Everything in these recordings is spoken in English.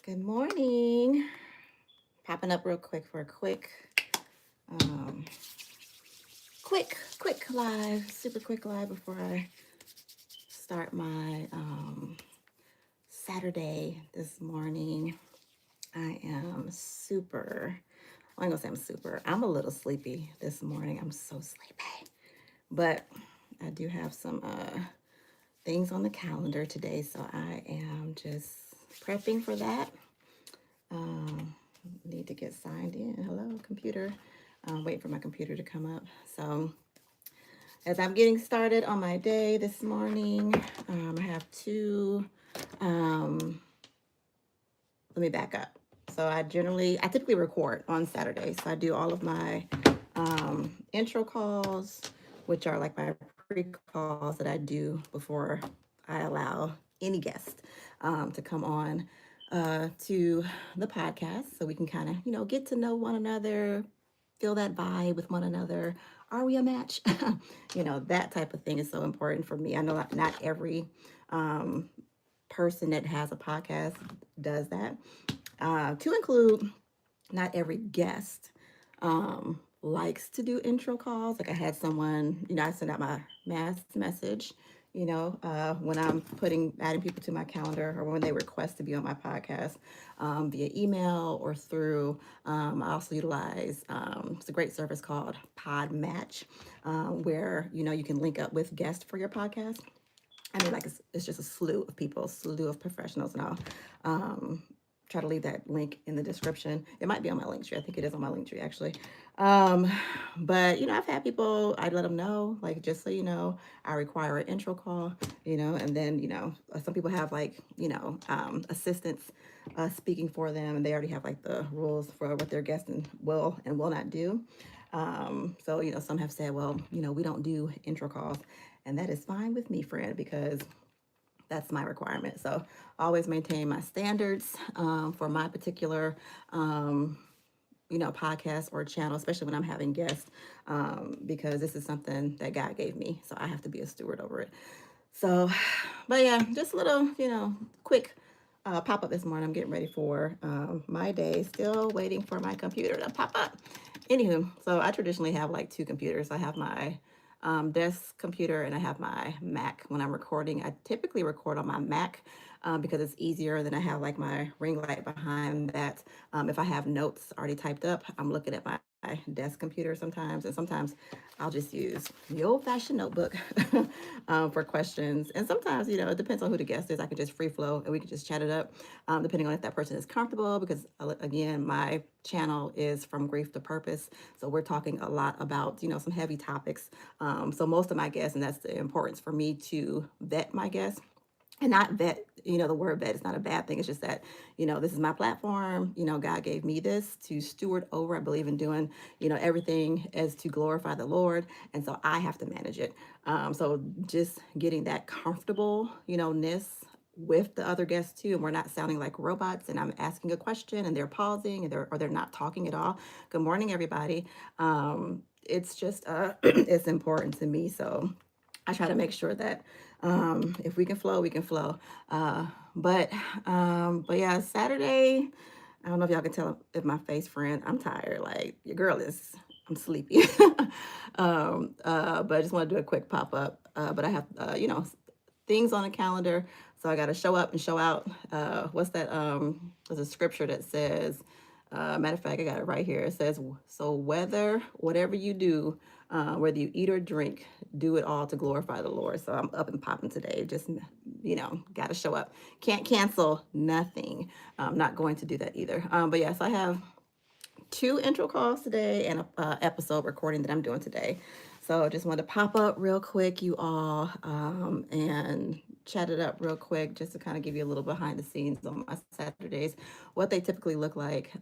Good morning. Popping up real quick for a um, quick live, super quick live before I start my Saturday this morning. I am super. I'm gonna say I'm super. I'm a little sleepy this morning. I'm so sleepy, but I do have some things on the calendar today, so I am just prepping for that. Um, Need to get signed in. Hello, computer. Wait for my computer to come up. So, as I'm getting started on my day this morning, I have two. Um, Let me back up. So, I typically record on Saturday. So, I do all of my intro calls, which are like my pre calls that I do before I allow any guest to come on to the podcast so we can kind of, get to know one another, feel that vibe with one another. Are we a match? That type of thing is so important for me. I know not every um, person that has a podcast does that. To include, not every guest likes to do intro calls. Like I had someone, I send out my mass message, when I'm adding people to my calendar or when they request to be on my podcast via email or through. I also utilize, it's a great service called Pod Match, where, you can link up with guests for your podcast. I mean, like it's just a slew of people, slew of professionals, and I'll try to leave that link in the description. It might be on my Linktree. I think it is on my Linktree actually. Um, but I've had people. I let them know, like, just so you know, I require an intro call. And then some people have like assistants speaking for them, and they already have like the rules for what their guests will and will not do. So some have said, well, we don't do intro calls, and that is fine with me, friend, because that's my requirement. So I always maintain my standards for my particular, podcast or channel, especially when I'm having guests, because this is something that God gave me. So I have to be a steward over it. So, but yeah, just a little, quick pop up this morning. I'm getting ready for my day. Still waiting for my computer to pop up. Anywho, so I traditionally have like two computers. I have my desk computer and I have my Mac. When I'm recording, I typically record on my Mac because it's easier. Than I have like my ring light behind that. If I have notes already typed up, I'm looking at my desk computer sometimes, and sometimes I'll just use the old-fashioned notebook for questions. And sometimes, it depends on who the guest is. I can just free flow and we can just chat it up, depending on if that person is comfortable. Because again, my channel is From Grief to Purpose, so we're talking a lot about some heavy topics. So most of my guests, and that's the importance for me to vet my guests. And not vet, the word vet is not a bad thing. It's just that, this is my platform. God gave me this to steward over. I believe in doing, everything as to glorify the Lord. And so I have to manage it. So just getting that comfortable, ness with the other guests too, and we're not sounding like robots. And I'm asking a question, and they're pausing, and they're not talking at all. Good morning, everybody. It's just it's important to me. So I try to make sure that if we can flow, we can flow. Uh, but but yeah, Saturday. I don't know if y'all can tell if my face, friend. I'm tired. Like your girl is. I'm sleepy. But I just want to do a quick pop up. But I have things on the calendar, so I got to show up and show out. What's that? There's a scripture that says. Matter of fact, I got it right here. It says, "So whatever you do, whether you eat or drink, do it all to glorify the Lord." So I'm up and popping today. Just got to show up. Can't cancel nothing. I'm not going to do that either. But yes, I have two intro calls today and a episode recording that I'm doing today. So just wanted to pop up real quick, you all, and chat it up real quick just to kind of give you a little behind the scenes on my Saturdays, what they typically look like,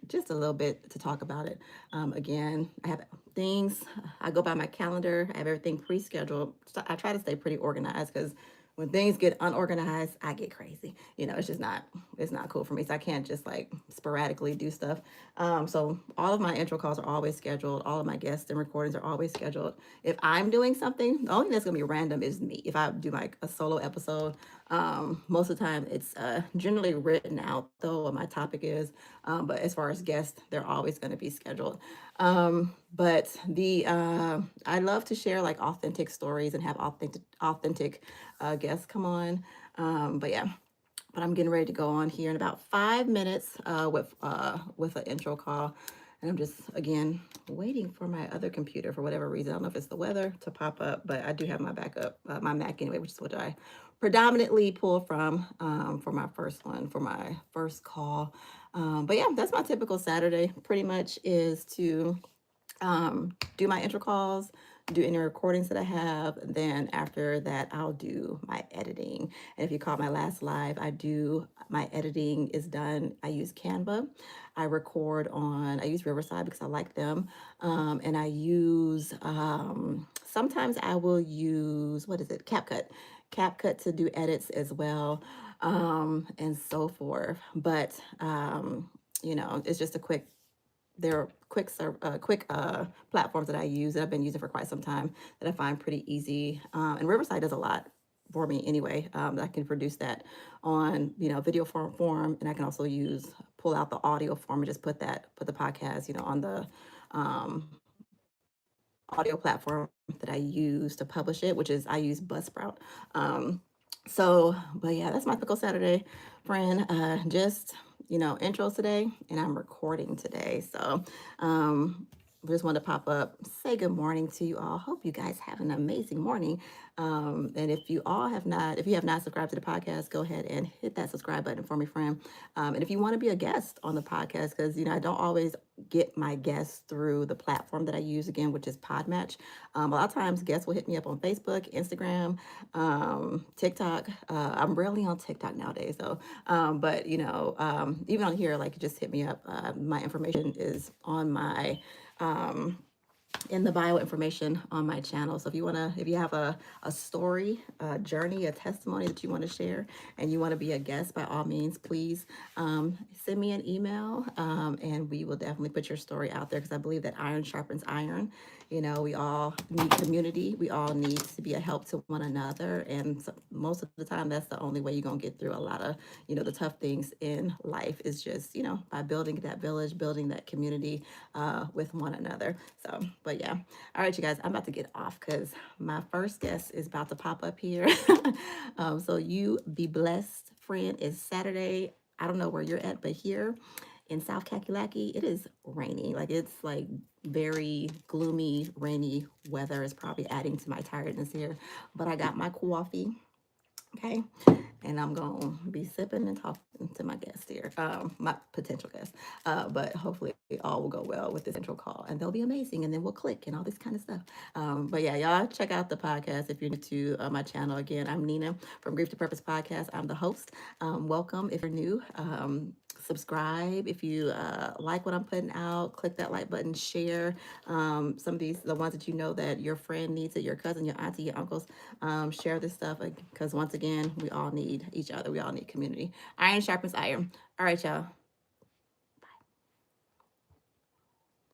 just a little bit to talk about it. Again, I have things, I go by my calendar, I have everything pre-scheduled. So I try to stay pretty organized because when things get unorganized, I get crazy. It's just not it's not cool for me. So I can't just like sporadically do stuff. So all of my intro calls are always scheduled. All of my guests and recordings are always scheduled. If I'm doing something, the only thing that's gonna be random is me. If I do like a solo episode, most of the time it's generally written out though what my topic is. But as far as guests, they're always going to be scheduled. But the I love to share like authentic stories and have authentic guests come on. But yeah, but I'm getting ready to go on here in about 5 minutes with an intro call. And I'm just again waiting for my other computer for whatever reason. I don't know if it's the weather to pop up, but I do have my backup, my Mac anyway, which is what I predominantly pull from for my first one, for my first call. But yeah, that's my typical Saturday. Pretty much is to do my intro calls, do any recordings that I have. Then after that, I'll do my editing. And if you caught my last live, I do my editing is done. I use Canva. I use Riverside because I like them. And I use, sometimes I will use, what is it? CapCut to do edits as well, and so forth. But, it's just a quick there are quick platforms that I use that I've been using for quite some time that I find pretty easy. And Riverside does a lot for me anyway. I can produce that on video form, and I can also pull out the audio form and just put the podcast on the um, audio platform that I use to publish it, which is I use Buzzsprout. But yeah, that's my typical Saturday, friend. Just intros today, and I'm recording today. So, just wanted to pop up, say good morning to you all. Hope you guys have an amazing morning. And if you have not subscribed to the podcast, go ahead and hit that subscribe button for me, friend. And if you want to be a guest on the podcast, because I don't always get my guests through the platform that I use again, which is Podmatch. A lot of times guests will hit me up on Facebook, Instagram, TikTok. I'm rarely on TikTok nowadays though. But even on here, like just hit me up. My information is on my um, in the bio information on my channel. So if you have a story, a journey, a testimony that you want to share and you want to be a guest, by all means, please send me an email, and we will definitely put your story out there because I believe that iron sharpens iron. We all need community. We all need to be a help to one another. And so most of the time, that's the only way you're going to get through a lot of, the tough things in life is just, by building that village, building that community with one another. So, but yeah. All right, you guys, I'm about to get off because my first guest is about to pop up here. So you be blessed, friend. It's Saturday. I don't know where you're at, but here in South Kakalaki, it is raining. Like it's like very gloomy, rainy weather is probably adding to my tiredness here. But I got my coffee. Okay. And I'm going to be sipping and talking to my guest here, my potential guest. But hopefully all will go well with this intro call and they'll be amazing. And then we'll click and all this kind of stuff. But yeah, y'all check out the podcast if you're new to my channel. Again, I'm Nina from Grief to Purpose Podcast. I'm the host. Welcome if you're new. Subscribe if you like what I'm putting out. Click that like button. Share some of the ones that you know that your friend needs it, your cousin, your auntie, your uncles. Share this stuff because once again, we all need each other. We all need community. Iron sharpens iron. All right, y'all.